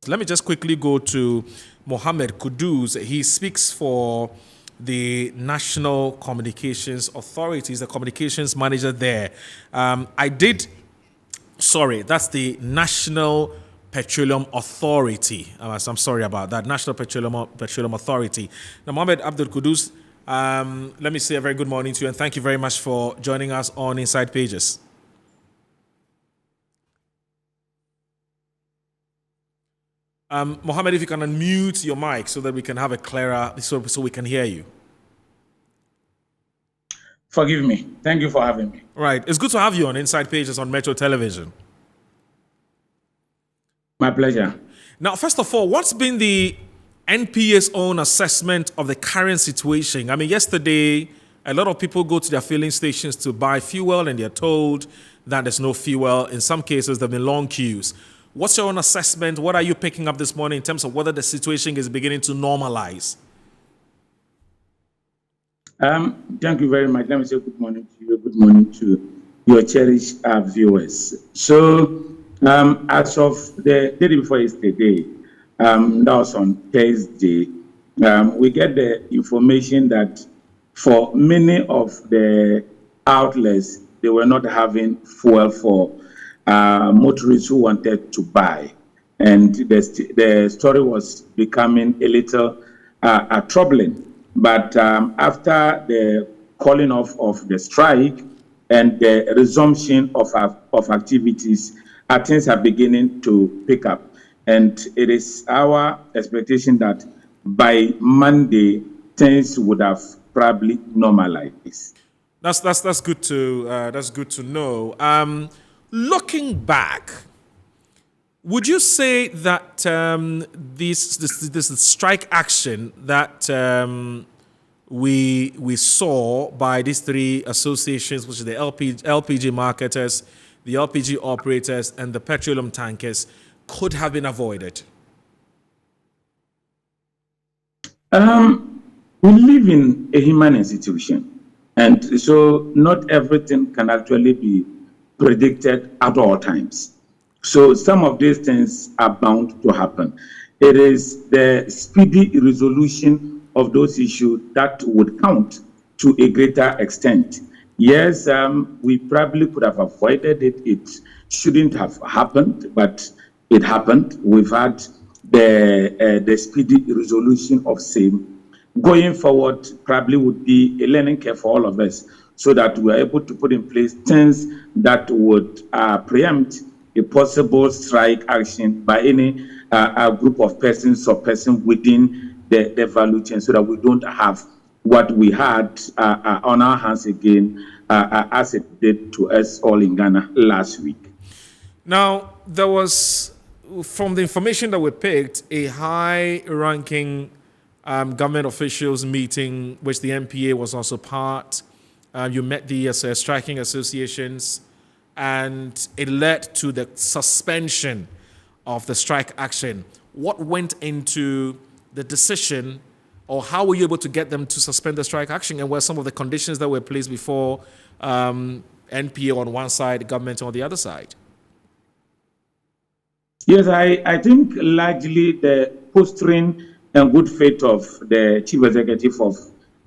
Let me just quickly go to Mohammed Kudus. He speaks for the National Communications Authority. He's the communications manager there. That's the National Petroleum Authority. I'm sorry about that. National Petroleum Authority. Now, Mohammed Abdul Kudus, let me say a very good morning to you and thank you very much for joining us on Inside Pages. Mohammed, if you can unmute your mic so that we can have a clearer, so we can hear you. Forgive me. Thank you for having me. Right. It's good to have you on Inside Pages on Metro Television. My pleasure. Now, first of all, what's been the NPA's own assessment of the current situation? I mean, yesterday, a lot of people go to their filling stations to buy fuel and they're told that there's no fuel. In some cases, there have been long queues. What's your own assessment? What are you picking up this morning in terms of whether the situation is beginning to normalize? Thank you very much. Let me say good morning to you. Good morning to your cherished viewers. So, as of the day before yesterday, that was on Thursday, we get the information that for many of the outlets, they were not having fuel for motorists who wanted to buy. And the story was becoming a little troubling. But after the calling off of the strike and the resumption of activities, things are beginning to pick up. And it is our expectation that by Monday, things would have probably normalized. That's good to know. Looking back, would you say that this strike action that we saw by these three associations, which is the LPG marketers, the LPG operators, and the petroleum tankers, could have been avoided? We live in a human institution, and so not everything can actually be predicted at all times. So some of these things are bound to happen. It is the speedy resolution of those issues that would count to a greater extent. Yes, we probably could have avoided it. It shouldn't have happened, but it happened. We've had the speedy resolution of same. Going forward, probably would be a learning curve for all of us, so that we're able to put in place things that would preempt a possible strike action by any group of persons or person within the value chain, so that we don't have what we had on our hands again, as it did to us all in Ghana last week. Now, there was, from the information that we picked, a high-ranking government officials meeting, which the NPA was also part. You met the striking associations, and it led to the suspension of the strike action. What went into the decision, or how were you able to get them to suspend the strike action, and what were some of the conditions that were placed before NPA on one side, government on the other side? Yes, I think largely the posturing and good faith of the chief executive of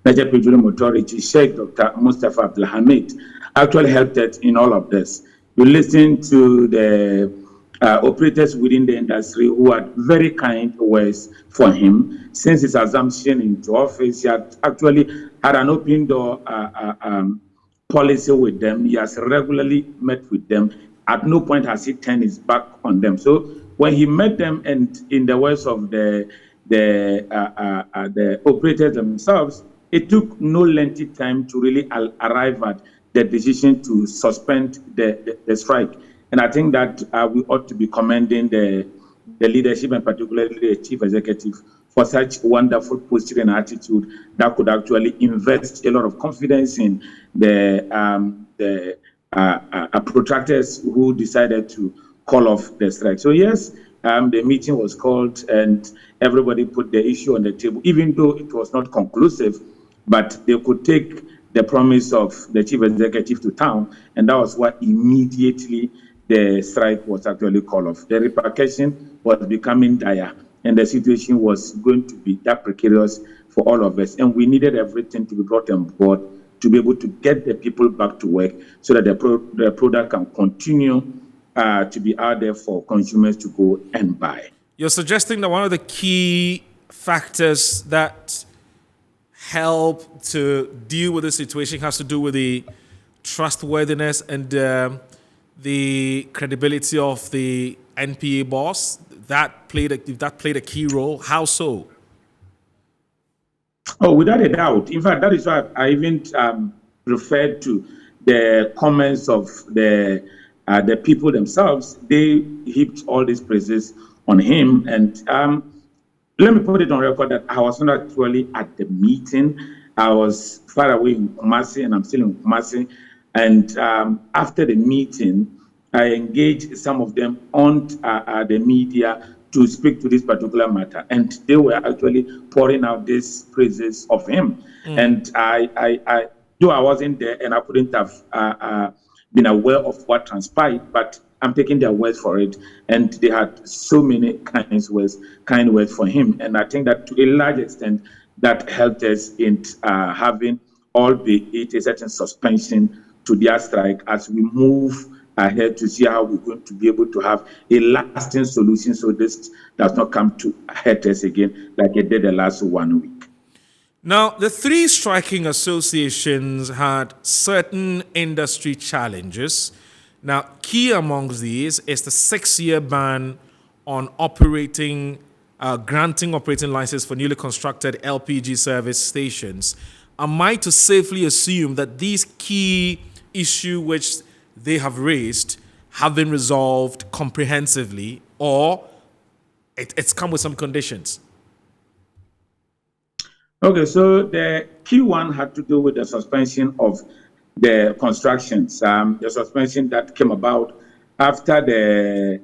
Nigeria Petroleum Authority, Sheikh Dr. Mustafa Abdul Hamid, actually helped us in all of this. You listen to the operators within the industry who had very kind words for him. Since his assumption into office, he had actually had an open door policy with them. He has regularly met with them. At no point has he turned his back on them. So when he met them, and in the words of the operators themselves, it took no lengthy time to really arrive at the decision to suspend the strike. And I think that we ought to be commending the leadership, and particularly the chief executive, for such wonderful posture and attitude that could actually invest a lot of confidence in the protractors who decided to call off the strike. So yes, the meeting was called and everybody put the issue on the table, even though it was not conclusive, but they could take the promise of the chief executive to town, and that was why immediately the strike was actually called off. The repercussion was becoming dire, and the situation was going to be that precarious for all of us, and we needed everything to be brought on board to be able to get the people back to work so that the product can continue to be out there for consumers to go and buy. You're suggesting that one of the key factors that help to deal with the situation has to do with the trustworthiness and the credibility of the NPA boss. That played a key role. How so? Oh, without a doubt. In fact, that is why I even referred to the comments of the people themselves. They heaped all these praises on him. And let me put it on record that I was not actually at the meeting. I was far away in Kumasi, and I'm still in Kumasi. And after the meeting, I engaged some of them on the media to speak to this particular matter, and they were actually pouring out these praises of him. And I though I wasn't there and I couldn't have been aware of what transpired, but I'm taking their words for it. And they had so many kind words for him, and I think that to a large extent that helped us in having, albeit a certain suspension to their strike, as we move ahead to see how we're going to be able to have a lasting solution so this does not come to hurt us again like it did the last 1 week. Now, the three striking associations had certain industry challenges. Now, key amongst these is the 6-year ban on granting operating licenses for newly constructed LPG service stations. Am I to safely assume that these key issues which they have raised have been resolved comprehensively, or it's come with some conditions? Okay, so the key one had to do with the suspension of the constructions, the suspension that came about after the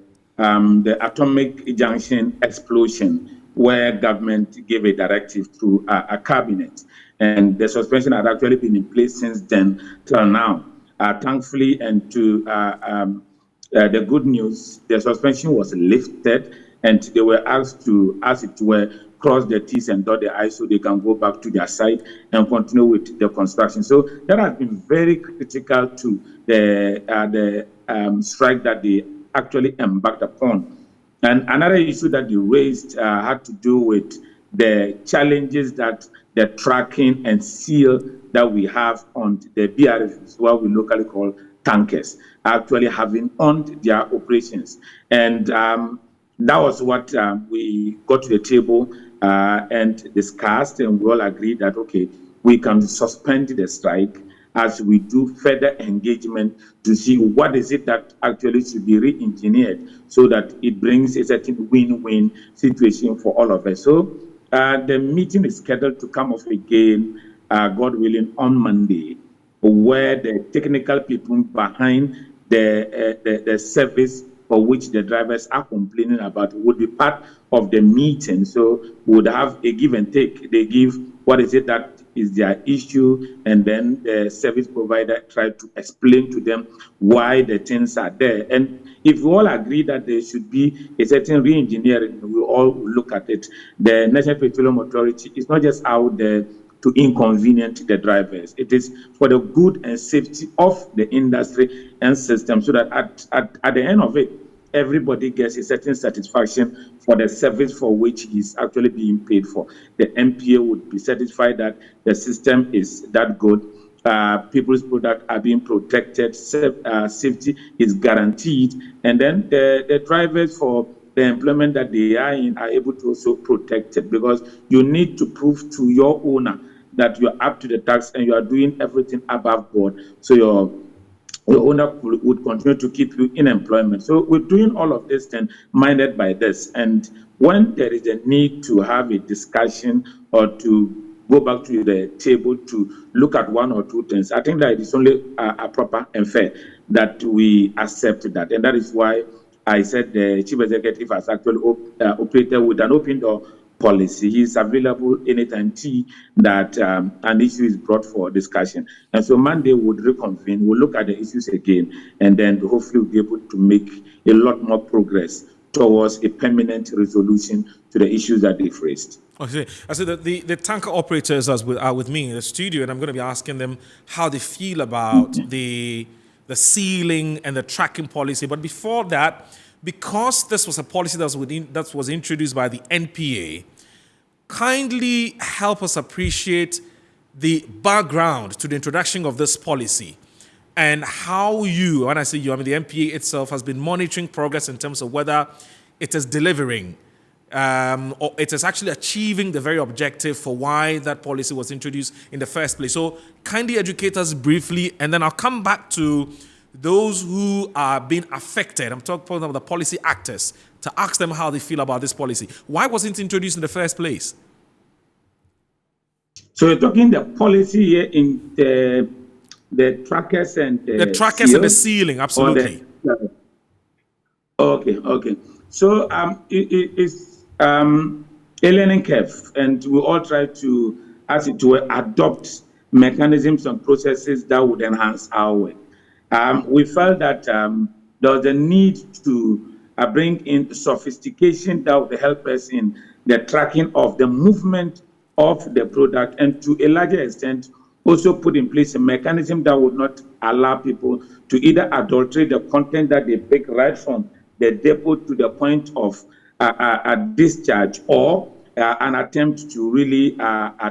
atomic junction explosion, where government gave a directive through a cabinet, and the suspension had actually been in place since then till now. Thankfully, and to the good news, the suspension was lifted, and they were asked to, as it were, cross the T's and dot the I's so they can go back to their site and continue with the construction. So that has been very critical to the strike that they actually embarked upon. And another issue that they raised had to do with the challenges that the tracking and seal that we have on the BRFs, what we locally call tankers, actually having on their operations. And that was what we got to the table and discussed, and we all agreed that, okay, we can suspend the strike as we do further engagement to see what is it that actually should be re-engineered so that it brings a certain win-win situation for all of us. So the meeting is scheduled to come off again, God willing, on Monday, where the technical people behind the service for which the drivers are complaining about would be part of the meeting. So we would have a give and take. They give what is it that is their issue, and then the service provider try to explain to them why the things are there. And if we all agree that there should be a certain re-engineering, we all look at it. The National Petroleum Authority is not just out there to inconvenience the drivers. It is for the good and safety of the industry and system, so that at the end of it, everybody gets a certain satisfaction for the service for which he's actually being paid for. The MPA would be satisfied that the system is that good. People's products are being protected, safety is guaranteed, and then the drivers for the employment that they are in are able to also protect it, because you need to prove to your owner that you're up to the tax and you are doing everything above board, so your owner would continue to keep you in employment. So we're doing all of this and minded by this. And when there is a need to have a discussion or to go back to the table to look at one or two things, I think that it is only proper and fair that we accept that. And that is why I said the chief executive has actually operated with an open door policy. He is available anytime that an issue is brought for discussion. And so Monday would reconvene, we'll look at the issues again, and then hopefully we'll be able to make a lot more progress towards a permanent resolution to the issues that they've raised. Okay, I said that the tanker operators are with me in the studio, and I'm going to be asking them how they feel about the sealing and the tracking policy. But before that, because this was a policy that was introduced by the NPA, kindly help us appreciate the background to the introduction of this policy and how you, when I say you, I mean the NPA itself, has been monitoring progress in terms of whether it is delivering or it is actually achieving the very objective for why that policy was introduced in the first place. So kindly educate us briefly, and then I'll come back to those who are being affected. I'm talking about the policy actors, to ask them how they feel about this policy. Why wasn't it introduced in the first place? So you're talking the policy here in the trackers and the trackers and the sealing, absolutely. Okay. So it's a learning curve, and we all try to, as it were, adopt mechanisms and processes that would enhance our work. We felt that there was a need to bring in sophistication that would help us in the tracking of the movement of the product, and to a larger extent also put in place a mechanism that would not allow people to either adulterate the content that they pick right from the depot to the point of a discharge, or an attempt to really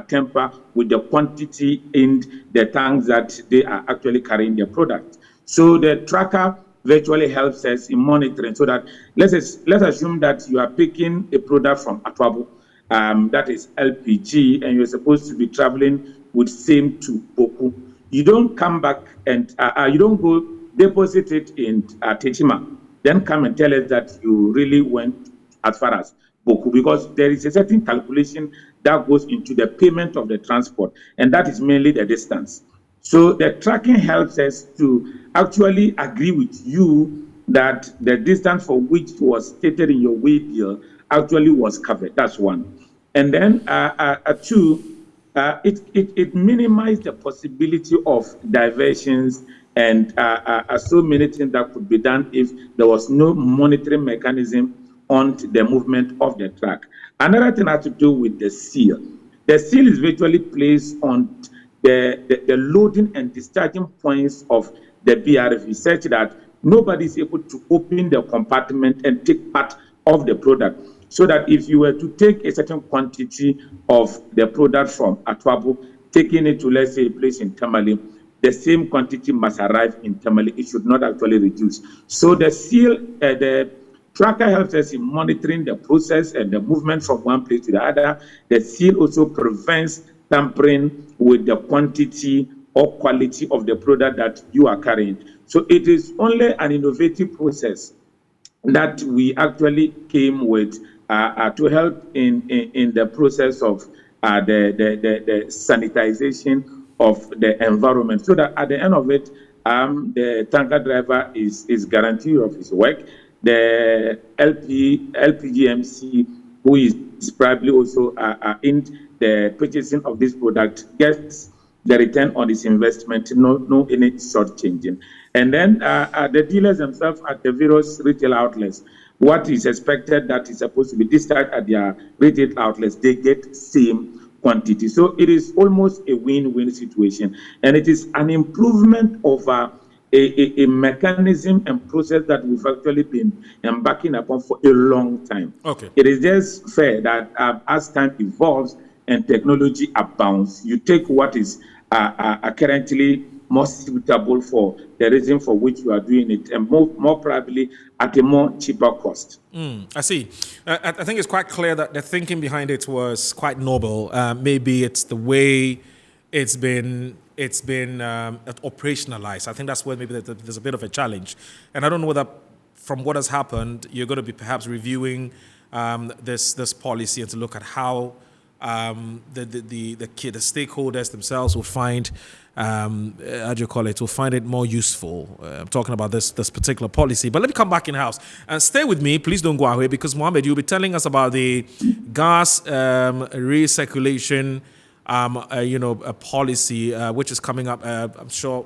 tamper with the quantity in the tanks that they are actually carrying their product. So the tracker virtually helps us in monitoring, so that let's assume that you are picking a product from Atwabo, that is LPG, and you're supposed to be traveling with same to Boku. You don't come back and you don't go deposit it in Techima, then come and tell us that you really went as far as Boku, because there is a certain calculation that goes into the payment of the transport, and that is mainly the distance. So the tracking helps us to actually agree with you that the distance for which was stated in your way bill actually was covered. That's one. And then two, it minimized the possibility of diversions and so many things that could be done if there was no monitoring mechanism on the movement of the track. Another thing has to do with the seal. The seal is virtually placed on the loading and discharging points of the BRV, such that nobody is able to open the compartment and take part of the product. So that if you were to take a certain quantity of the product from Atwabo, taking it to, let's say, a place in Tamale, the same quantity must arrive in Tamale. It should not actually reduce. So the seal, the tracker helps us in monitoring the process and the movement from one place to the other. The seal also prevents tampering with the quantity or quality of the product that you are carrying. So it is only an innovative process that we actually came with to help in the process of the sanitization of the environment, so that at the end of it, the tanker driver is guaranteed of his work. The LPGMC, who is probably also in the purchasing of this product, gets the return on his investment, no any shortchanging. And then the dealers themselves at the various retail outlets, what is expected that is supposed to be discharged at their retail outlets, they get same quantity. So it is almost a win-win situation, and it is an improvement over a mechanism and process that we've actually been embarking upon for a long time. Okay. It is just fair that as time evolves and technology abounds, you take what is currently more suitable for the reason for which you are doing it, and more probably at a more cheaper cost. I see. I think it's quite clear that the thinking behind it was quite noble. Maybe it's the way it's been operationalized. I think that's where maybe there's a bit of a challenge. And I don't know whether, from what has happened, you're going to be perhaps reviewing this policy and to look at how the stakeholders themselves will find, how do you call it, will find it more useful. I'm talking about this particular policy. But let me come back in house and stay with me. Please don't go away, because Mohammed, you'll be telling us about the gas recirculation, a policy which is coming up. I'm sure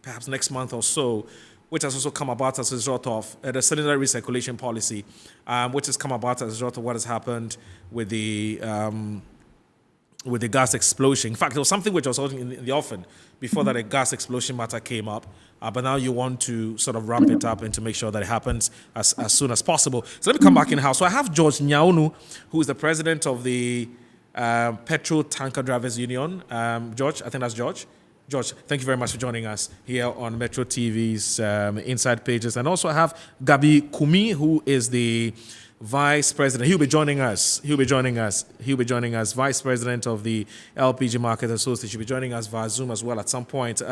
perhaps next month or so, which has also come about as a result of the cylinder recirculation policy, which has come about as a result of what has happened with the gas explosion. In fact, there was something which was holding in the offing before that a gas explosion matter came up, but now you want to sort of ramp it up and to make sure that it happens as soon as possible. So let me come back in house. So I have George Nyaunu, who is the president of the Petrol Tanker Drivers Union. George, I think that's George. George, thank you very much for joining us here on Metro TV's Inside Pages. And also I have Gabi Kumi, who is the Vice President. He'll be joining us, Vice President of the LPG Market Association. He'll be joining us via Zoom as well at some point.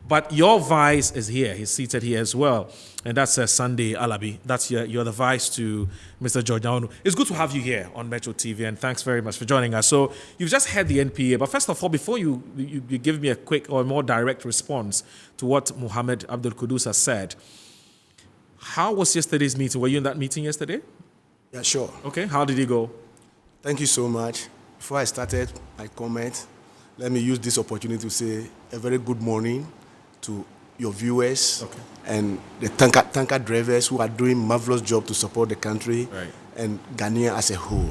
But your Vice is here. He's seated here as well. And that's Sunday Alabi. That's you're the Vice to Mr. George Nyaunu. It's good to have you here on Metro TV, and thanks very much for joining us. So you've just heard the NPA, but first of all, before you give me a quick or more direct response to what Mohammed Abdul Kudus has said, how was yesterday's meeting? Were you in that meeting yesterday? Yeah, sure. Okay, how did it go? Thank you so much. Before I started my comment, let me use this opportunity to say a very good morning to your viewers and the tanker drivers who are doing marvelous job to support the country and Ghana as a whole.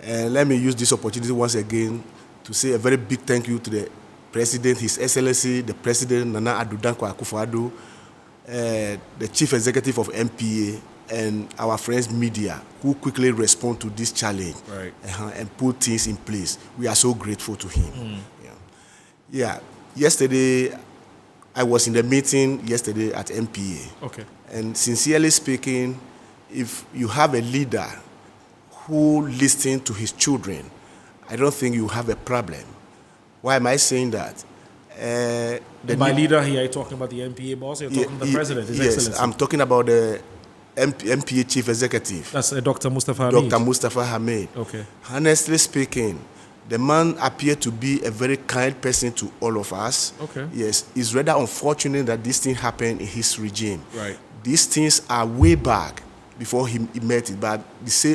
And let me use this opportunity once again to say a very big thank you to the President, His Excellency, the President Nana Addo Dankwa Akufo-Addo, the Chief Executive of MPA, and our friends media who quickly respond to this challenge and put things in place. We are so grateful to him. Yesterday, I was in the meeting yesterday at MPA. Okay. And sincerely speaking, if you have a leader who listens to his children, I don't think you have a problem. Why am I saying that? By leader here, are you talking about the MPA boss? You're talking about the president, His Excellency? Yes, I'm talking about the MPA Chief Executive. That's Dr. Mustafa Hamid. Dr. Mustafa Hamid. Okay. Honestly speaking, the man appeared to be a very kind person to all of us. Okay. Yes, it's rather unfortunate that this thing happened in his regime. Right. These things are way back before he met it, but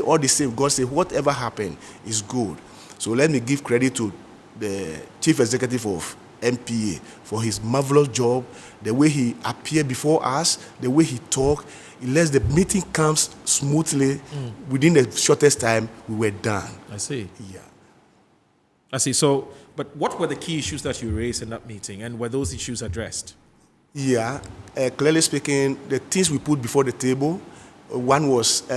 all the same, God said, whatever happened is good. So let me give credit to the Chief Executive of MPA for his marvelous job, the way he appeared before us, the way he talked. It lets the meeting comes smoothly. Within the shortest time, we were done. I see. Yeah. I see. So, but what were the key issues that you raised in that meeting, and were those issues addressed? Yeah. Clearly speaking, the things we put before the table, one was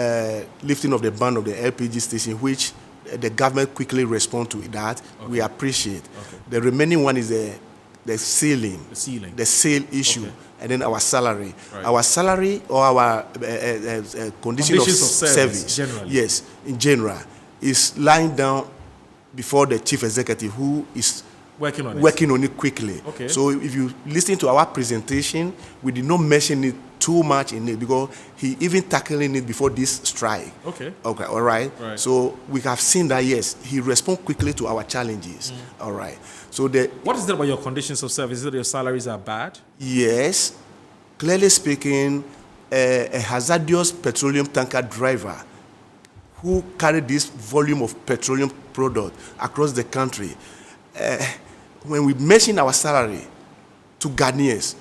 lifting of the ban of the LPG station, which the government quickly responded to that. Okay. We appreciate. Okay. The remaining one is the ceiling. The sale issue. Okay. And then our salary. Right. Our salary or our condition of service generally. Yes, in general, is lying down before the Chief Executive, who is working on it quickly. Okay. So if you listen to our presentation, we did not mention it too much in it because he even tackling it before this strike. Okay. Okay, all right. So we have seen that, yes, he responds quickly to our challenges. All right. So what is it about your conditions of service? Is it your salaries are bad? Yes. Clearly speaking, a hazardous petroleum tanker driver who carried this volume of petroleum product across the country, when we mention our salary to Ghanaians,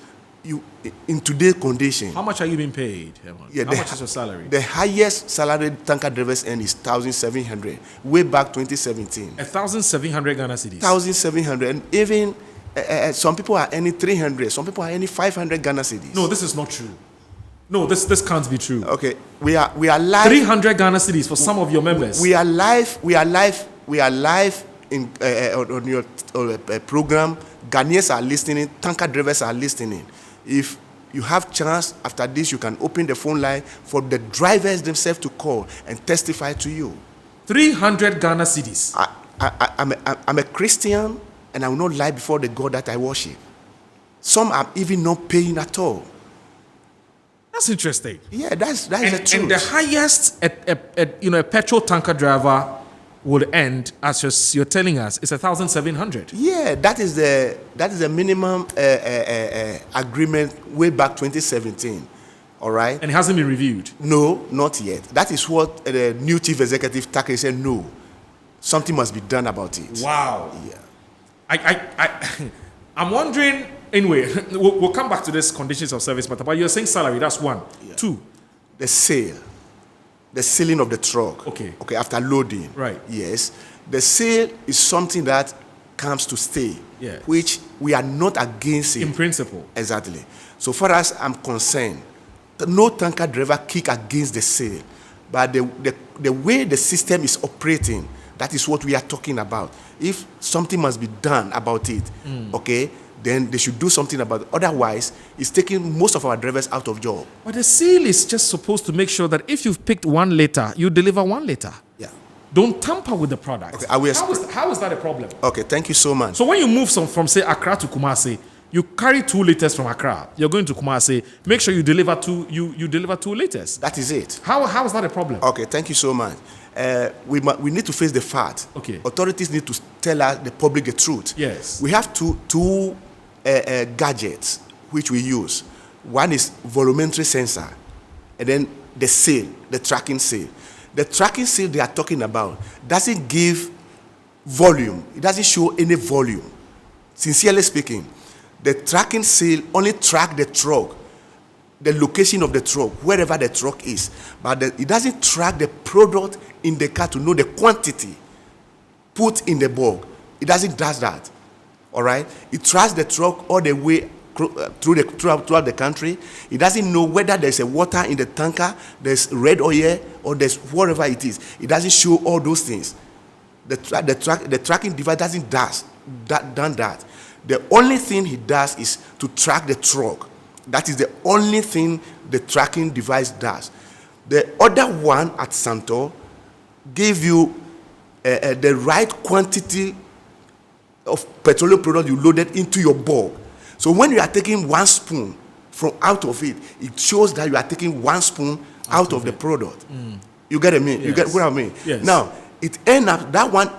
in today's condition. How much are you being paid? Yeah, how much is your salary? The highest salary tanker drivers earn is 1,700, way back 2017. 1,700 Ghana cedis? 1,700, and even some people are earning 300, some people are earning 500 Ghana cedis. No, this is not true. No, this can't be true. Okay, we are live. 300 Ghana cedis for some of your members. We are live in on your program. Ghanaians are listening, tanker drivers are listening. If you have chance after this, you can open the phone line for the drivers themselves to call and testify to you. 300 Ghana cedis. I'm a Christian, and I will not lie before the God that I worship. Some are even not paying at all. That's interesting. Yeah, that's the truth. And the highest, a petrol tanker driver would end, as you're telling us, it's 1,700. Yeah, that is the minimum agreement way back 2017. All right. And it hasn't been reviewed. No, not yet. That is what the new chief executive Takere said. No, something must be done about it. Wow. Yeah. I'm wondering. Anyway, we'll come back to this conditions of service matter. But you're saying salary. That's one. Yeah. Two. The sealing of the truck. Okay. Okay, after loading. Right. Yes. The sale is something that comes to stay. Yes. Which we are not against it. In principle. Exactly. So far as I'm concerned, no tanker driver kick against the sale. But the way the system is operating, that is what we are talking about. If something must be done about it, okay, then they should do something about it. Otherwise, it's taking most of our drivers out of job. But the seal is just supposed to make sure that if you've picked 1 liter, you deliver 1 liter. Yeah. Don't tamper with the product. Okay, how is that a problem? Okay, thank you so much. So when you move from say Accra to Kumasi, you carry 2 liters from Accra. You're going to Kumasi. Make sure you deliver 2 liters. That is it. How is that a problem? Okay, thank you so much. We need to face the fact. Okay. Authorities need to tell us, the public, the truth. Yes. We have two gadgets which we use. One is volumetry sensor, and then the seal, the tracking seal. The tracking seal they are talking about doesn't give volume. It doesn't show any volume. Sincerely speaking, the tracking seal only track the truck, the location of the truck, wherever the truck is. But it doesn't track the product in the car to know the quantity put in the bag. It doesn't do that. All right? It tracks the truck all the way throughout the country. It doesn't know whether there's a water in the tanker, there's red oil, or there's whatever it is. It doesn't show all those things. The tracking device doesn't done that. The only thing he does is to track the truck. That is the only thing the tracking device does. The other one at Santo gave you the right quantity of petroleum product you loaded into your bag. So when you are taking 1 spoon from out of it, it shows that you are taking 1 spoon out of the product. You get me? Yes. You get what I mean? Yes. Now, it ended up, that one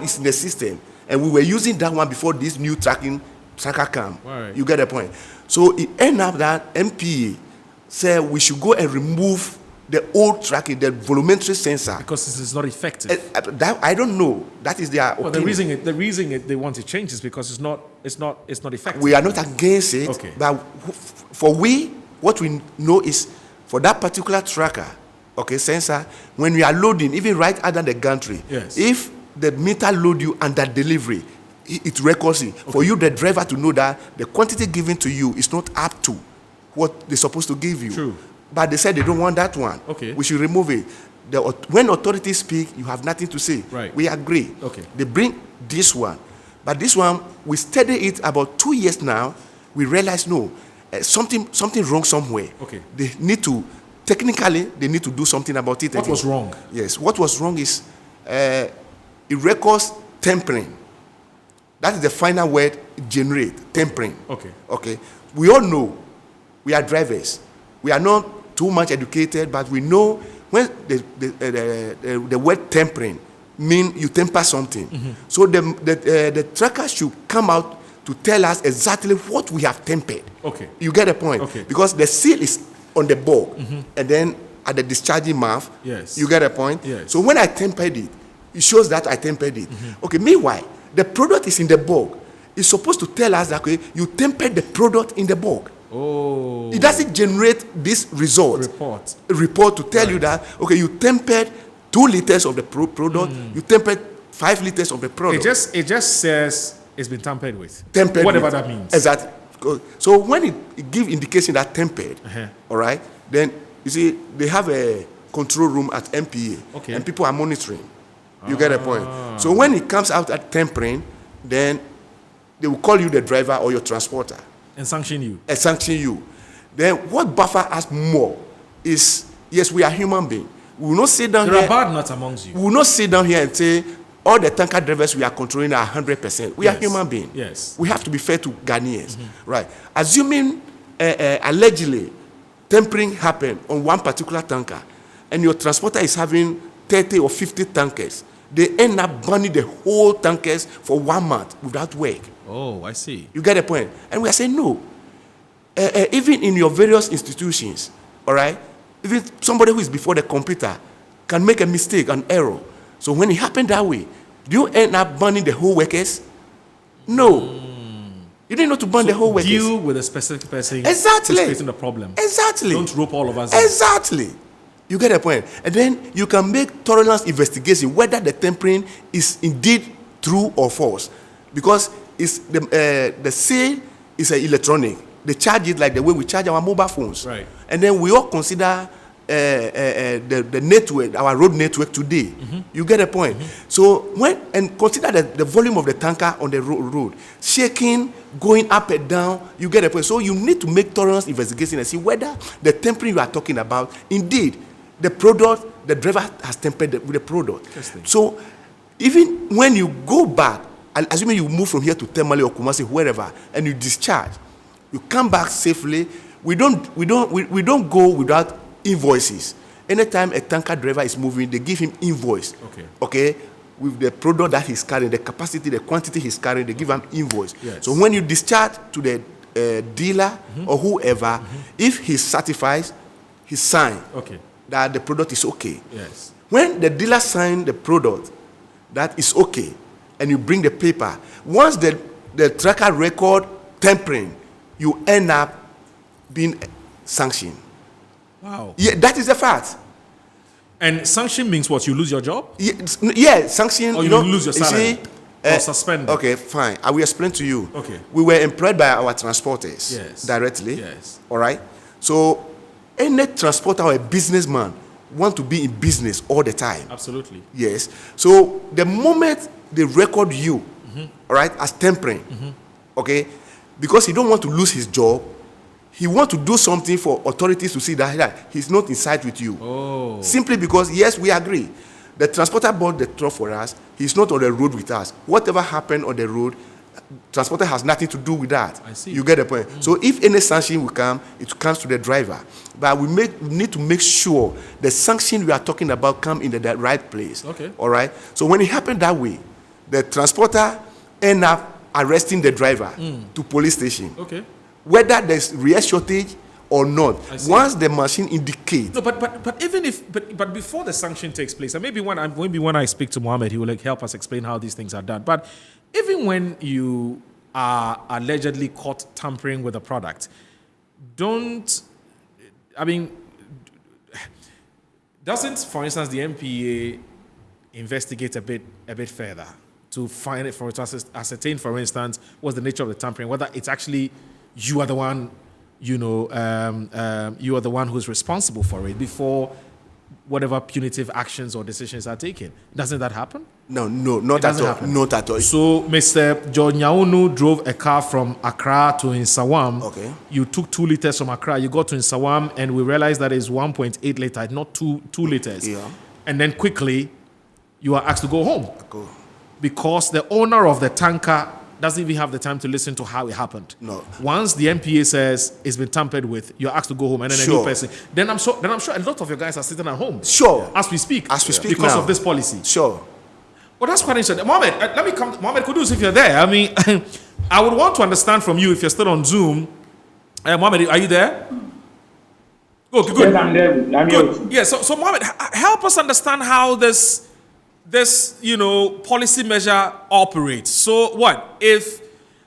is in the system. And we were using that one before this new tracker cam. Right. You get the point? So it ended up that MPA said we should go and remove the old tracking, the volumetry sensor. Because this is not effective. That, I don't know. That is their Well, opinion. the reason they want to change is because it's not effective. We are not against it. Okay. But what we know is for that particular tracker, okay, sensor, when we are loading, even right under the gantry, Yes. if the meter load you under delivery, it records it. Okay. For you, the driver, to know that the quantity given to you is not up to what they're supposed to give you. True. But they said they don't want that one. Okay. We should remove it. When authorities speak, you have nothing to say. Right. We agree. Okay. They bring this one. But this one, we studied it about 2 years now. We realized, no, something wrong somewhere. Okay. They need to do something about it. What again. was wrong? Yes. What was wrong is it records tempering. That is the final word, generate, tempering. Okay. Okay. We all know we are drivers. We are not too much educated, but we know when the word tempering mean you temper something. Mm-hmm. So the tracker should come out to tell us exactly what we have tempered. Okay. You get the point? Okay. Because the seal is on the bag, and then at the discharging mouth. Yes. You get the point? Yes. So when I tempered it, it shows that I tempered it. Okay. Meanwhile, the product is in the bag. It's supposed to tell us that, okay, you tempered the product in the bag. Oh. It doesn't generate this result. Report to tell you that, okay, you tempered 2 liters of the product, you tempered 5 liters of the product. It just says it's been tampered with. Tempered whatever with. that means. Exactly. So when it gives indication that tempered, all right, then you see they have a control room at MPA, okay, and people are monitoring. You get the point? So when it comes out at tempering, then they will call you the driver or your transporter. And sanction you. And sanction you. Then what buffer us more is, yes, we are human beings. We will not sit down here. There are bad nuts amongst you. We will not sit down here and say, all the tanker drivers we are controlling are 100%. We are human beings. Yes. We have to be fair to Ghanaians. Right. Assuming allegedly tempering happened on one particular tanker, and your transporter is having 30 or 50 tankers. They end up burning the whole tankers for 1 month without work. Oh, I see. You get the point? And we are saying no. Even in your various institutions, all right, even somebody who is before the computer can make a mistake, an error. So when it happened that way, do you end up burning the whole workers? No. You didn't know to burn the whole workers. Deal with a specific person. Exactly. Who's facing the problem. Exactly. Don't rope all of us in. Exactly. You get the point. And then you can make thorough investigation whether the tampering is indeed true or false, because it's the sale is electronic. They charge it like the way we charge our mobile phones. Right. And then we all consider the network, our road network today. You get the point. So consider the volume of the tanker on the road, shaking, going up and down. You get the point. So you need to make thorough investigation and see whether the tampering you are talking about, indeed, the product, the driver has tampered with the product. So even when you go back, assuming you move from here to Temale or Kumasi, wherever, and you discharge, you come back safely. We don't go without invoices. Anytime a tanker driver is moving, they give him invoice. Okay, with the product that he's carrying, the capacity, the quantity he's carrying, they give him invoice. Yes. So when you discharge to the dealer or whoever, if he certifies, he signs that the product is okay. Yes. When the dealer signs the product that is okay, and you bring the paper, once the tracker record tampering, you end up being sanctioned. Wow. Yeah, that is a fact. And sanction means what? You lose your job? Yeah, sanction. Or you lose your salary? See, or suspended? Okay, fine. I will explain to you. Okay. We were employed by our transporters directly. Yes. All right. So any transporter or a businessman want to be in business all the time. Absolutely. Yes. So the moment they record you, all right, as tampering, okay, because he don't want to lose his job, he want to do something for authorities to see that he's not inside with you. Oh. Simply because, yes, we agree. The transporter bought the truck for us. He's not on the road with us. Whatever happened on the road, transporter has nothing to do with that. I see. You get the point. So if any sanction will come, it comes to the driver. But we need to make sure the sanction we are talking about come in the right place. Okay. All right. So when it happened that way, the transporter end up arresting the driver to police station. Okay. Whether there's real shortage or not, once the machine indicates. No, but even if but before the sanction takes place, and maybe when I speak to Mohammed, he will help us explain how these things are done. But even when you are allegedly caught tampering with a product, doesn't, for instance, the MPA investigate a bit further to find it, to ascertain, for instance, what's the nature of the tampering, whether it's actually you are the one, you are the one who's responsible for it before whatever punitive actions or decisions are taken. Doesn't that happen? No, not at all. Happen. Not at all. So, Mr. John Nyaunu drove a car from Accra to Nsawam. Okay. You took 2 liters from Accra. You got to Nsawam, and we realized that it's 1.8 liters, not 2 liters. Yeah. And then quickly, you are asked to go home. Go. Because the owner of the tanker doesn't even have the time to listen to how it happened. No. Once the MPA says it's been tampered with, you're asked to go home, and then a new person. Then I'm sure a lot of your guys are sitting at home. Sure. As we speak. Because of this policy. Sure. Well, that's quite interesting. Mohammed, let me come. Mohammed Kudus, if you're there, I would want to understand from you if you're still on Zoom. Mohammed, are you there? Okay, good. Yes, I'm there. I'm good. here. Yeah. So Mohammed, help us understand how this policy measure operates. So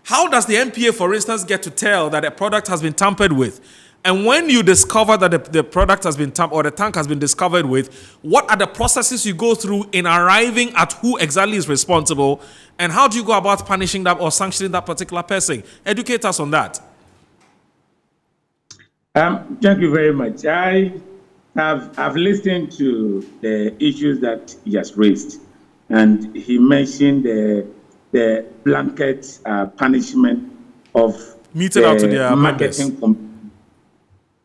how does the MPA, for instance, get to tell that a product has been tampered with? And when you discover that the product has been tampered or the tank has been discovered with, what are the processes you go through in arriving at who exactly is responsible? And how do you go about punishing that or sanctioning that particular person? Educate us on that. Thank you very much. I've listened to the issues that he has raised, and he mentioned the blanket punishment of meted out to their marketing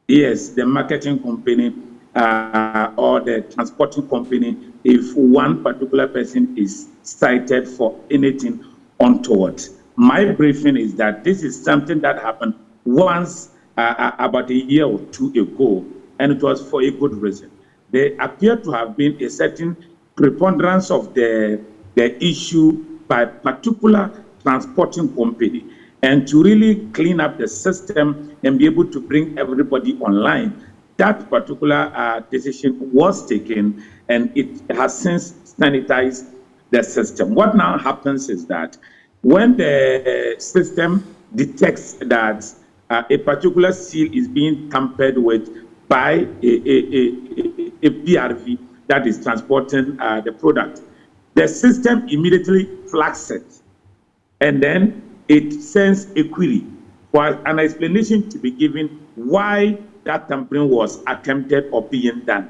the marketing company or the transporting company if one particular person is cited for anything untoward. My briefing is that this is something that happened once about a year or 2 ago, and it was for a good reason. there appeared to have been a certain preponderance of the issue by particular transporting company. And to really clean up the system and be able to bring everybody online, that particular decision was taken, and it has since sanitized the system. What now happens is that when the system detects that a particular seal is being tampered with by a PRV that is transporting the product, the system immediately flags it, and then it sends a query for an explanation to be given why that tampering was attempted or being done.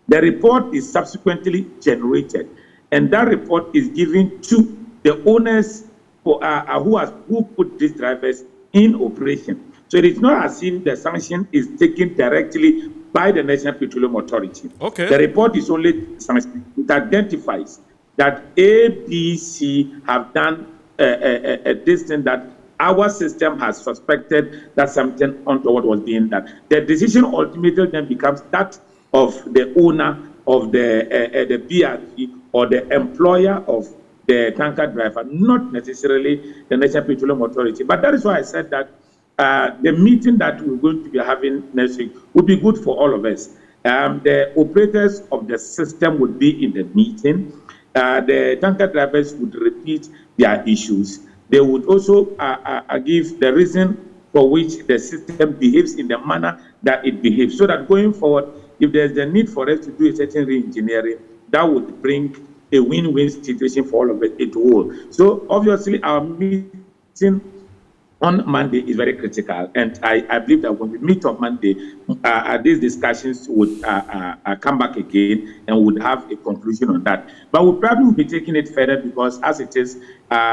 The report is subsequently generated, and that report is given to the owners who put these drivers in operation. So it is not as if the sanction is taken directly by the National Petroleum Authority. Okay. The report is only sanction. It identifies that A, B, C have done this thing that our system has suspected that something untoward was being done. The decision ultimately then becomes that of the owner of the PRV or the employer of the tanker driver, not necessarily the National Petroleum Authority. But that is why I said that the meeting that we're going to be having next week would be good for all of us. The operators of the system would be in the meeting. The tanker drivers would repeat their issues. They would also give the reason for which the system behaves in the manner that it behaves, so that going forward, if there's a need for us to do a certain re-engineering, that would bring a win-win situation for all of it will. So obviously our meeting on Monday is very critical, and I believe that when we meet on Monday, these discussions would come back again and would have a conclusion on that. But we'll probably be taking it further, because as it is,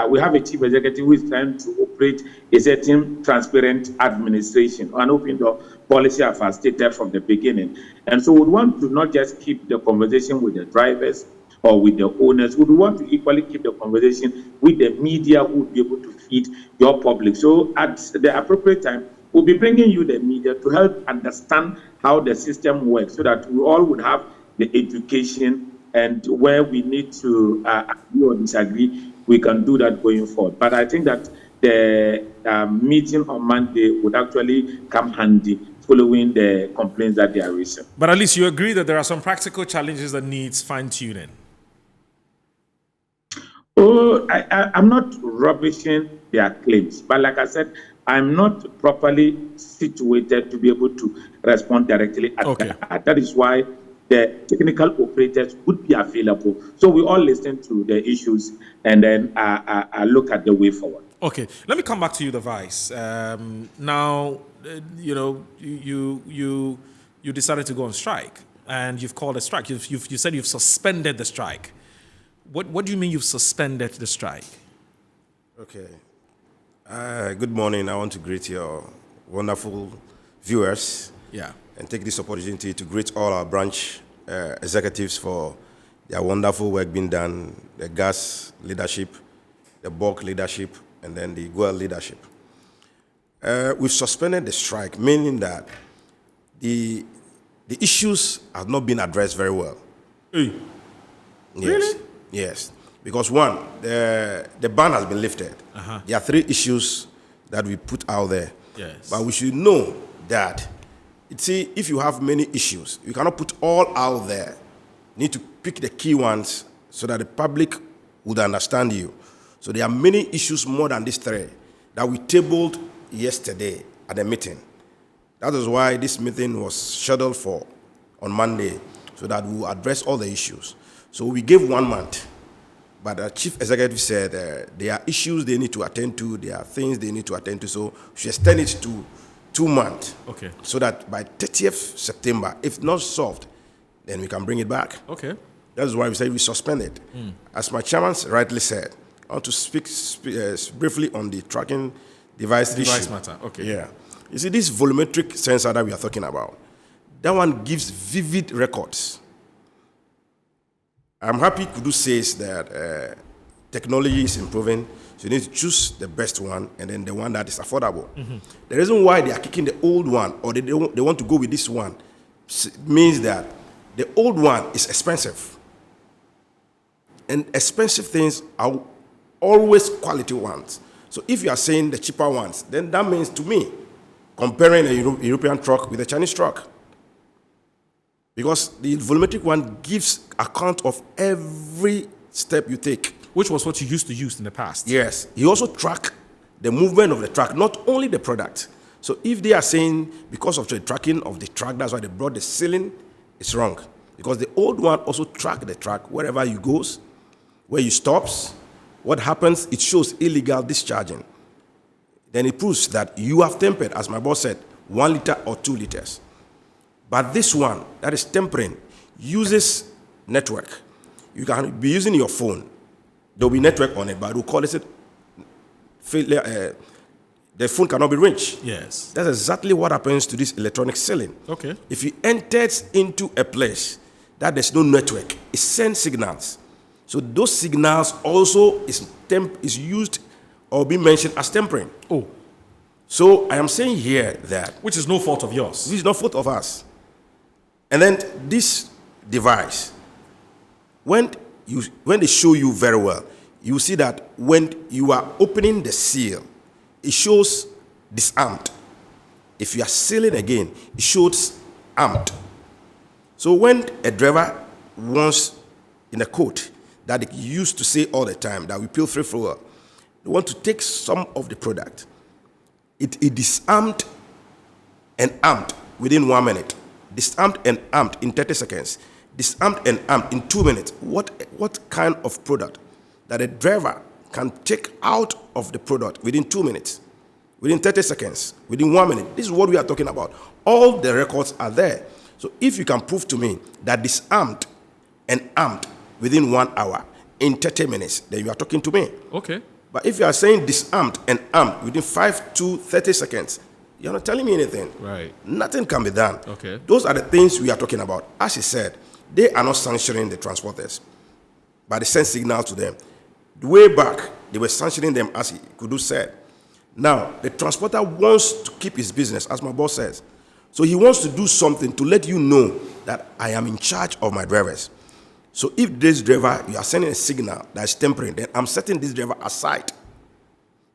we have a chief executive who is trying to operate a certain transparent administration, an open door policy as I stated from the beginning. And so we want to not just keep the conversation with the drivers or with the owners, would want to equally keep the conversation with the media, who would be able to feed your public. So at the appropriate time, we'll be bringing you the media to help understand how the system works, so that we all would have the education, and where we need to agree or disagree, we can do that going forward. But I think that the meeting on Monday would actually come handy following the complaints that they are raising. But at least you agree that there are some practical challenges that needs fine-tuning. Oh, I'm not rubbishing their claims, but like I said, I'm not properly situated to be able to respond directly at that. That is why the technical operators would be available. So we all listen to the issues and then look at the way forward. Okay, let me come back to you, the Vice. Now, you decided to go on strike, and you've called a strike. You said you've suspended the strike. What do you mean you've suspended the strike? Okay. Good morning. I want to greet your wonderful viewers. Yeah. And take this opportunity to greet all our branch executives for their wonderful work being done, the gas leadership, the bulk leadership, and then the GOEL leadership. We've suspended the strike, meaning that the issues have not been addressed very well. Hey. Yes. Really? Yes. Because one, the ban has been lifted. There are 3 issues that we put out there. Yes. But we should know that, if you have many issues, you cannot put all out there. You need to pick the key ones so that the public would understand you. So there are many issues more than these 3 that we tabled yesterday at the meeting. That is why this meeting was scheduled for on Monday, so that we will address all the issues. So we gave 1 month, but the chief executive said there are issues they need to attend to, there are things they need to attend to, so she extended it to 2 months. Okay. So that by 30th September, if not solved, then we can bring it back. Okay. That is why we said we suspended. As my chairman rightly said, I want to speak briefly on the tracking device issue. Device matter, okay. Yeah. You see, this volumetric sensor that we are talking about, that one gives vivid records. I'm happy Kudu says that technology is improving, so you need to choose the best one and then the one that is affordable. The reason why they are kicking the old one, or they want to go with this one, means that The old one is expensive. And expensive things are always quality ones. So if you are saying the cheaper ones, then that means to me, comparing a European truck with a Chinese truck. Because the volumetric one gives account of every step you take. Which was what you used to use in the past. Yes. You also track the movement of the truck, not only the product. So if they are saying because of the tracking of the truck, that's why they brought the ceiling, it's wrong. Because the old one also track the truck wherever you goes, where you stops, what happens, it shows illegal discharging. Then it proves that you have tempered, as my boss said, 1 liter or 2 liters. But this one, that is tempering, uses network. You can be using your phone. There will be network on it, but we'll call it failure. The phone cannot be reached. Yes. That's exactly what happens to this electronic ceiling. Okay. If you enters into a place that there's no network, it sends signals. So those signals also is used or be mentioned as tempering. Oh. So I am saying here that Which is no fault of yours. this is not fault of us. And then this device, when they show you very well, you see that when you are opening the seal, it shows disarmed. If you are sealing again, it shows armed. So when a driver wants in a quote that they used to say all the time that we peel free fuel, they want to take some of the product. It disarmed and armed within 1 minute. Disarmed and armed in 30 seconds. Disarmed and armed in 2 minutes. What kind of product that a driver can take out of the product within 2 minutes, within 30 seconds, within 1 minute? This is what we are talking about. All the records are there. So if you can prove to me that disarmed and armed within 1 hour in 30 minutes, then you are talking to me. Okay. But if you are saying disarmed and armed within 5 to 30 seconds, you're not telling me anything. Right. Nothing can be done. Okay. Those are the things we are talking about. As he said, they are not sanctioning the transporters, but they send signal to them. Way back, they were sanctioning them, as Kudu said. Now, the transporter wants to keep his business, as my boss says. So he wants to do something to let you know that I am in charge of my drivers. So if this driver, you are sending a signal that is tempering, then I'm setting this driver aside.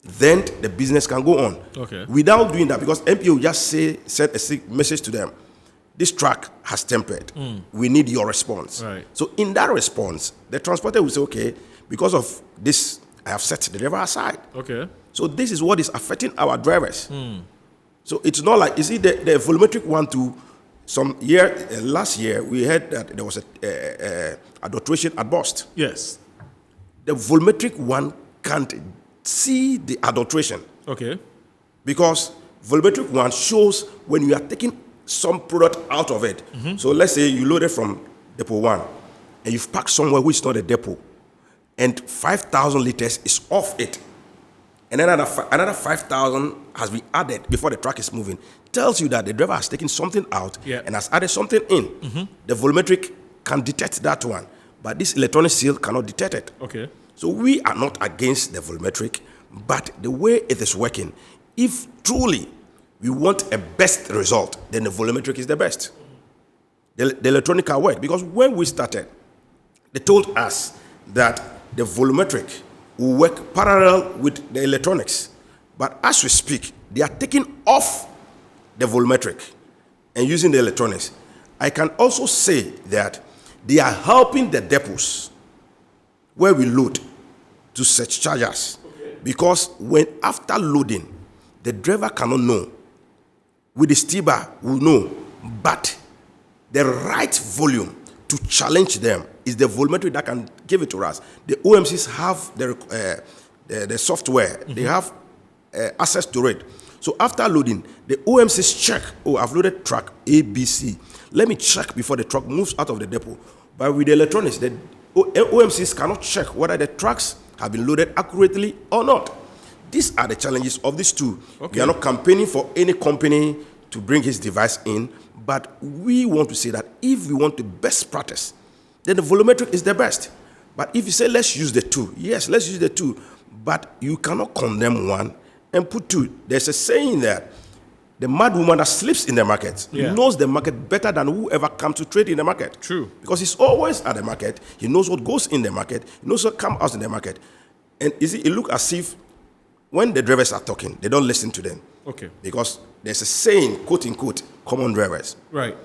Then the business can go on. Okay. Without doing that, because MPO just send a message to them, this truck has tempered. We need your response. Right. So in that response, the transporter will say, okay, because of this, I have set the driver aside. Okay. So this is what is affecting our drivers. So it's not like, you see, the volumetric one to some year, last year, we heard that there was a adulteration at Bust. Yes. The volumetric one can't see the adulteration Okay. because volumetric one shows when you are taking some product out of it. So let's say you loaded from depot 1 and you've packed somewhere which is not a depot and 5,000 liters is off it. And then another 5,000 has been added before the truck is moving. Tells you that the driver has taken something out and has added something in. The volumetric can detect that one, but this electronic seal cannot detect it. Okay. So we are not against the volumetric, but the way it is working, if truly we want a best result, then the volumetric is the best. The electronic can work, because when we started, they told us that the volumetric will work parallel with the electronics. But as we speak, they are taking off the volumetric and using the electronics. I can also say that they are helping the depots where we load to surcharge us. Because when after loading, the driver cannot know. With the steamer, will know. But the right volume to challenge them is the volumetric that can give it to us. The OMCs have the software. They have access to it. So after loading, the OMCs check, oh, I've loaded truck A, B, C. Let me check before the truck moves out of the depot. But with the electronics, the OMCs cannot check whether the trucks have been loaded accurately or not. These are the challenges of these two. Okay. We are not campaigning for any company to bring his device in, but we want to say that if we want the best practice, then the volumetric is the best. But if you say, let's use the two, yes, let's use the two, but you cannot condemn one and put two. There's a saying that The mad woman that sleeps in the market Yeah. knows the market better than whoever comes to trade in the market. True. Because he's always at the market. He knows what goes in the market. He knows what comes out in the market. And you see, it looks as if when the drivers are talking, they don't listen to them. Okay. Because there's a saying, quote unquote, common drivers. Right.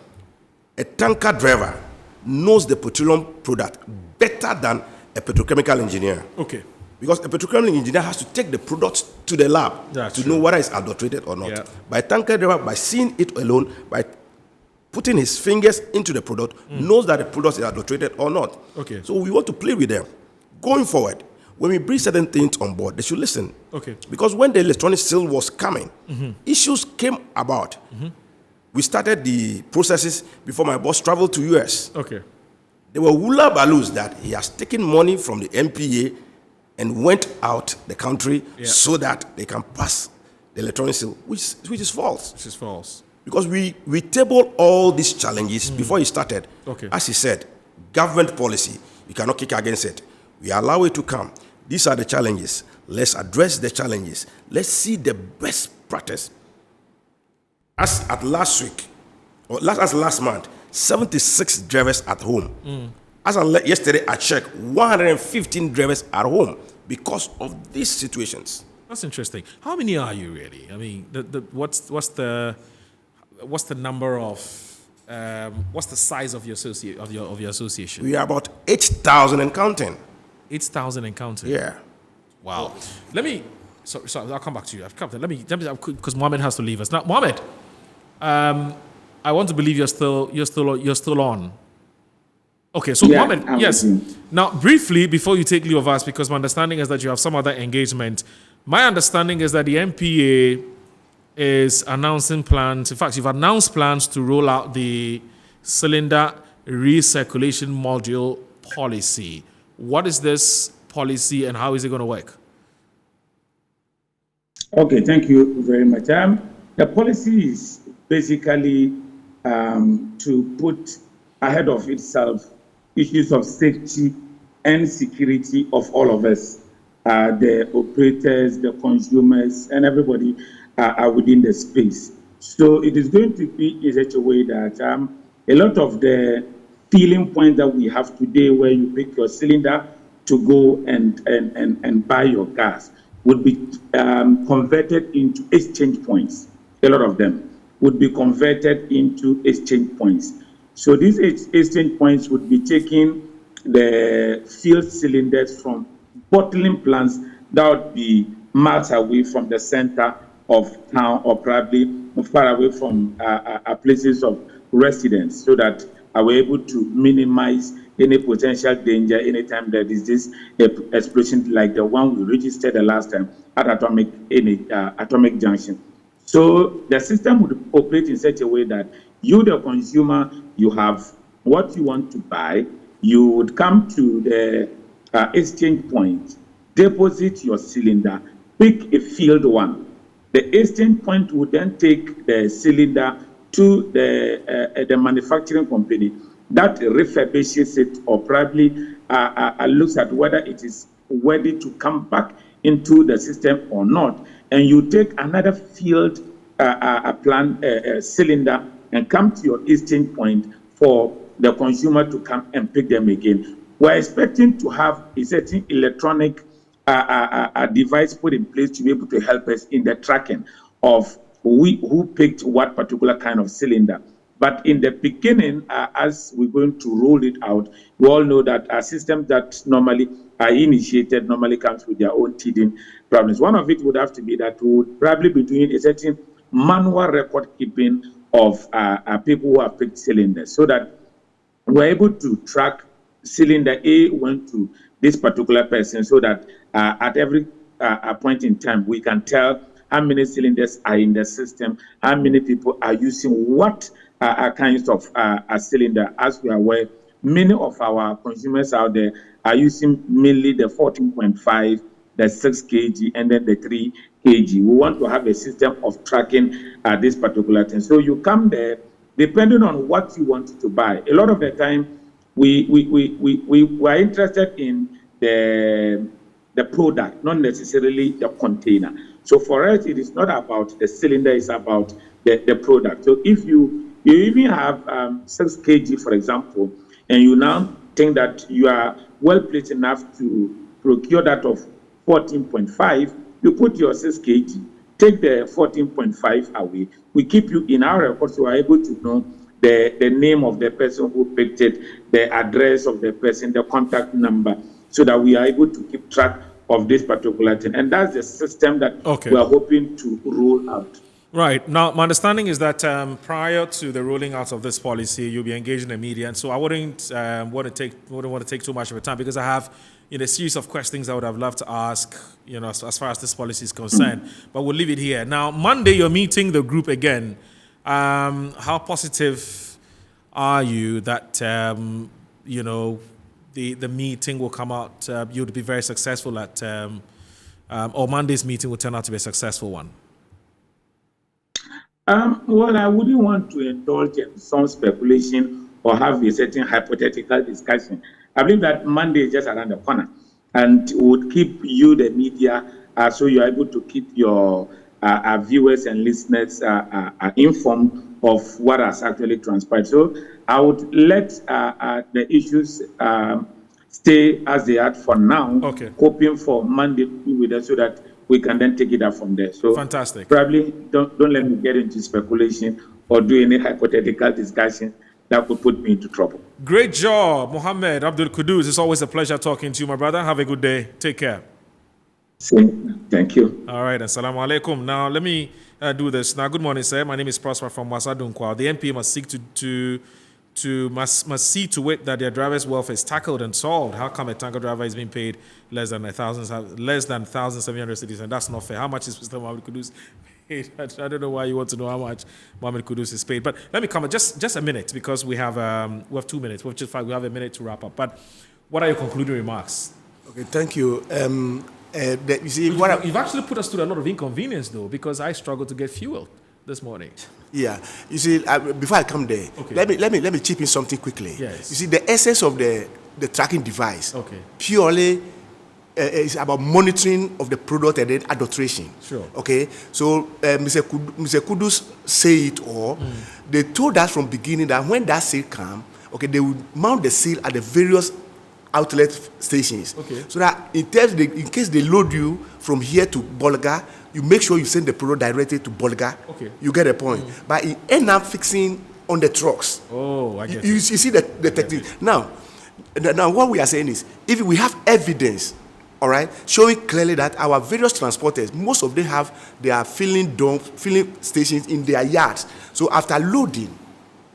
A tanker driver knows the petroleum product better than a petrochemical engineer. Okay. Because a petrochemical engineer has to take the products to the lab That's to true. know whether it's adulterated or not. Yeah. By tanker driver, by seeing it alone, by putting his fingers into the product, knows that the product is adulterated or not. Okay. So we want to play with them. Going forward, when we bring certain things on board, they should listen. Okay. Because when the electronic seal was coming, issues came about. We started the processes before my boss traveled to US. Okay. There were hula baloos that he has taken money from the MPA and went out the country so that they can pass the electronic seal, which is false. This is false. Because we tabled all these challenges before he started. Okay. As he said, government policy, you cannot kick against it. We allow it to come. These are the challenges. Let's address the challenges. Let's see the best practice. As at last week, or last month, 76 drivers at home. As of yesterday, I checked 115 drivers at home because of these situations. That's interesting. How many are you really? I mean, what's the number of what's the size of your association? We are about 8,000 and counting. 8,000 and counting. Yeah. Wow. Let me. So I'll come back to you. Let me because Mohammed has to leave us now. Mohammed, I want to believe you're still on. Okay, so Yeah, Mohammed, I'm yes. with you. Now, briefly, before you take leave of us, because my understanding is that you have some other engagement. My understanding is that the MPA is announcing plans. In fact, you've announced plans to roll out the cylinder recirculation module policy. What is this policy and how is it going to work? Okay, thank you very much. The policy is basically to put ahead of itself issues of safety and security of all of us, the operators, the consumers, and everybody are within the space. So it is going to be in such a way that a lot of the filling points that we have today, where you pick your cylinder to go and buy your gas, would be converted into exchange points. A lot of them would be converted into exchange points. So these exchange points would be taking the filled cylinders from bottling plants that would be miles away from the center of town or probably far away from places of residence, so that we're able to minimize any potential danger anytime there is this explosion like the one we registered the last time at Atomic Junction. So the system would operate in such a way that you, the consumer, you have what you want to buy. You would come to the exchange point, deposit your cylinder, pick a filled one. The exchange point would then take the cylinder to the manufacturing company that refurbishes it or probably looks at whether it is ready to come back into the system or not. And you take another filled cylinder and come to your exchange point for the consumer to come and pick them again. We're expecting to have a certain electronic device put in place to be able to help us in the tracking of who picked what particular kind of cylinder. But in the beginning, as we're going to roll it out, we all know that a system that normally are initiated normally comes with their own teething problems. One of it would have to be that we would probably be doing a certain manual record keeping of people who have picked cylinders, so that we're able to track cylinder A went to this particular person, so that at every point in time, we can tell how many cylinders are in the system, how many people are using what kinds of cylinder. As we are aware, many of our consumers out there are using mainly the 14.5, the 6 kg, and then the 3 kg. We want to have a system of tracking this particular thing. So you come there, depending on what you want to buy. A lot of the time, we are interested in the the product, not necessarily the container. So for us, it is not about the cylinder, it's about the product. So if you even have 6 kg, for example, and you now think that you are well placed enough to procure that of 14.5, you put your 6 kg, take the 14.5 away. We keep you in our records, so we are able to know the name of the person who picked it, the address of the person, the contact number, so that we are able to keep track of this particular thing. And that's the system that we are hoping to roll out. Right. Now, my understanding is that prior to the rolling out of this policy, you'll be engaging the media. And so I wouldn't want to take too much of your time, because I have a series of questions I would have loved to ask, as far as this policy is concerned. But we'll leave it here. Now, Monday, you're meeting the group again. How positive are you that, the meeting will come out, you'll be very successful at, or Monday's meeting will turn out to be a successful one? Well, I wouldn't want to indulge in some speculation or have a certain hypothetical discussion. I believe that Monday is just around the corner, and would keep you, the media, so you're able to keep your viewers and listeners informed of what has actually transpired. So I would let the issues stay as they are for now, hoping for Monday to be with us so that we can then take it up from there. So fantastic. Probably don't let me get into speculation or do any hypothetical discussion that could put me into trouble. Great job, Mohammed Abdul Kudus. It's always a pleasure talking to you, my brother. Have a good day. Take care. Thank you. All right, assalamu alaikum. Now, let me do this. Now, good morning, sir. My name is Prosper from Wasadunkwa. The NPA must seek must see to it that their drivers' welfare is tackled and solved. How come a tanker driver is being paid less than 1,700 cedis, and that's not fair? How much is Mr. Mohammed Kudus paid? I don't know why you want to know how much Mohammed Kudus is paid. But let me comment just a minute, because we have 2 minutes. We have a minute to wrap up. But what are your concluding remarks? Okay, thank you. You see, you've actually put us through a lot of inconvenience, though, because I struggled to get fuel this morning. Yeah, you see, before I come there, let me chip in something quickly. Yes. You see, the essence of the tracking device purely is about monitoring of the product and then adulteration. Sure. Okay, so Mr. Kudus say it all. They told us from beginning that when that seal come, they will mount the seal at the various outlet stations. So that in case they load you from here to Bolga, you make sure you send the product directly to Bolga. You get a point. But it end up fixing on the trucks. Oh, I get it. You see the technique. Now, what we are saying is, if we have evidence, all right, showing clearly that our various transporters, most of them have their filling stations in their yards. So after loading,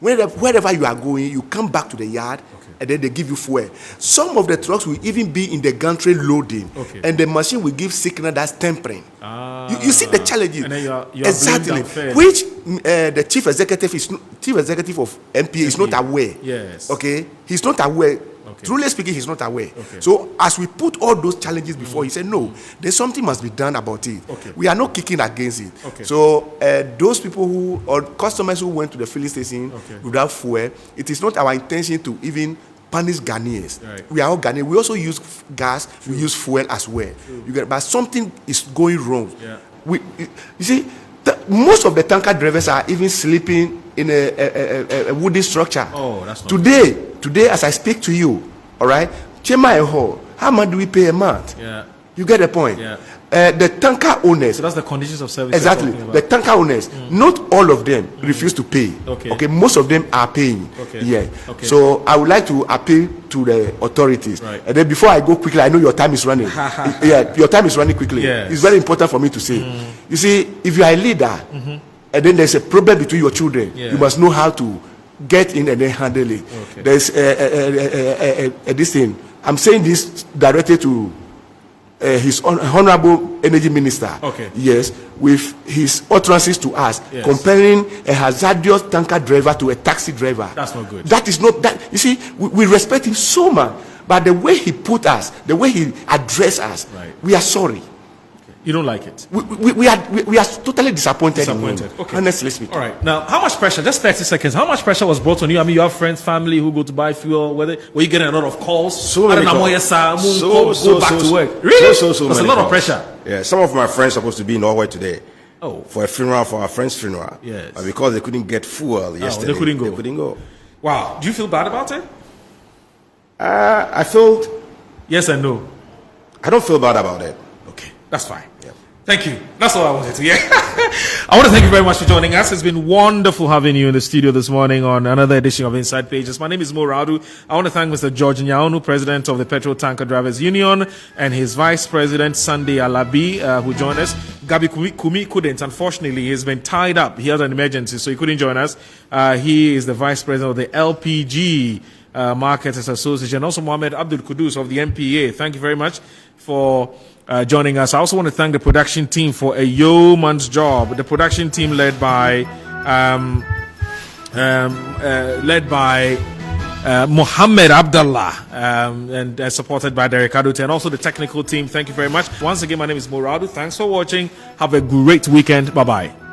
wherever you are going, you come back to the yard, and then they give you fuel. Some of the trucks will even be in the gantry loading, and the machine will give signal that's tempering. You see the challenges. And then you're exactly, which the chief executive of MPA is not aware. Yes. Okay, he's not aware. Truly speaking, he's not aware. So as we put all those challenges before, he said, no, there's something must be done about it. We are not kicking against it. So those people or customers who went to the filling station without fuel, it is not our intention to even punish Ghanaians. We are all Ghanaians. We also use gas. We use fuel as well. But something is going wrong. You see, most of the tanker drivers are even sleeping in a wooden structure. Oh, that's not Today, as I speak to you, all right, how much do we pay a month? You get the point. The tanker owners. So that's the conditions of service. Exactly. The tanker owners, not all of them refuse to pay. Most of them are paying. So I would like to appeal to the authorities. And then before I go quickly, I know your time is running. Your time is running quickly. It's very important for me to say. You see, if you are a leader, and then there's a problem between your children, you must know how to get in and then handle it. There's this thing. I'm saying this directly to his honorable energy minister. Yes, with his utterances to us, comparing a hazardous tanker driver to a taxi driver. That's not good. That is not that. You see, we respect him so much, but the way he put us, the way he addressed us, we are sorry. You don't like it? We are totally disappointed. Disappointed. In him, Okay. honestly speaking. All right. Now, how much pressure? Just 30 seconds. How much pressure was brought on you? I mean, you have friends, family who go to buy fuel. Were you getting a lot of calls? So many calls. Go back to work. Really? So There's a many lot of calls. pressure. Yeah, some of my friends supposed to be in Norway today. Oh. For a funeral, for our friend's funeral. Yes. But because they couldn't get fuel yesterday, they couldn't go. They couldn't go. Wow. Do you feel bad about it? I felt. Yes and no. I don't feel bad about it. Okay. That's fine. Yeah. Thank you. That's all I wanted to hear. I want to thank you very much for joining us. It's been wonderful having you in the studio this morning on another edition of Inside Pages. My name is Mo Radu. I want to thank Mr. George Nyaonu, President of the Petrol Tanker Drivers Union, and his Vice President, Sunday Alabi, who joined us. Gabi Kumi couldn't. Unfortunately, he's been tied up. He had an emergency, so he couldn't join us. He is the Vice President of the LPG Marketers Association. Also, Mohammed Abdul Kudus of the MPA. Thank you very much for joining us. I also want to thank the production team for a yeoman's job. The production team led by Mohammed Abdullah and supported by Derek Adote, and also the technical team. Thank you very much. Once again, my name is Moradu. Thanks for watching. Have a great weekend. Bye-bye.